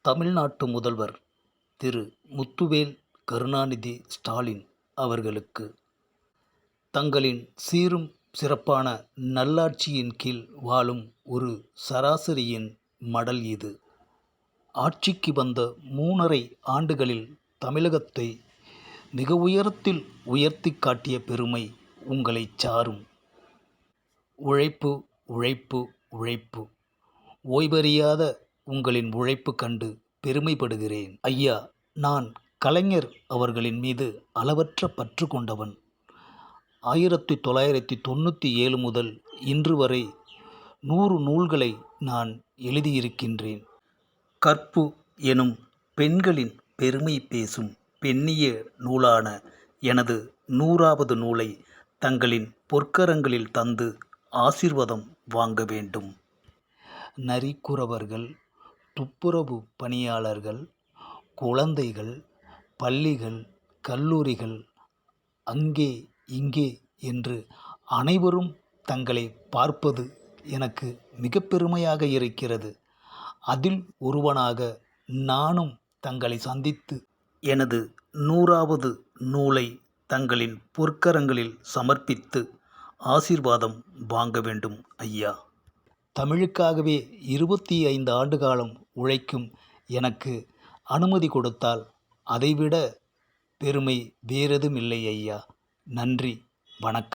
தமிழ்நாட்டு முதல்வர் திரு முத்துவேல் கருணாநிதி ஸ்டாலின் அவர்களுக்கு தங்களின் சீரும் சிறப்பான நல்லாட்சியின் கீழ் வாழும் ஒரு சராசரியின் மடல் இது. ஆட்சிக்கு வந்த 3½ ஆண்டுகளில் தமிழகத்தை மிக உயரத்தில் உயர்த்தி காட்டிய பெருமை உங்களைச் சாரும். உழைப்பு, உழைப்பு, உழைப்பு. ஓய்வறியாத உங்களின் உழைப்பு கண்டு பெருமைப்படுகிறேன் ஐயா. நான் கலைஞர் அவர்களின் மீது அளவற்ற பற்று கொண்டவன். 1997 முதல் இன்று வரை 100 நூல்களை நான் எழுதியிருக்கின்றேன். கற்பு எனும் பெண்களின் பெருமை பேசும் பெண்ணிய நூலான எனது 100வது நூலை தங்களின் பொற்கரங்களில் தந்து ஆசீர்வாதம் வாங்க வேண்டும். நரிக்குறவர்கள், துப்புரவு பணியாளர்கள், குழந்தைகள், பள்ளிகள், கல்லூரிகள், அங்கே இங்கே என்று அனைவரும் தங்களை பார்ப்பது எனக்கு மிக பெருமையாக இருக்கிறது. அதில் ஒருவனாக நானும் தங்களை சந்தித்து எனது 100வது நூலை தங்களின் பொற்கரங்களில் சமர்ப்பித்து ஆசீர்வாதம் வாங்க வேண்டும் ஐயா. தமிழுக்காகவே 25 ஆண்டு காலம் உழைக்கும் எனக்கு அனுமதி கொடுத்தால் அதைவிட பெருமை வேறெதுமில்லை ஐயா. நன்றி, வணக்கம்.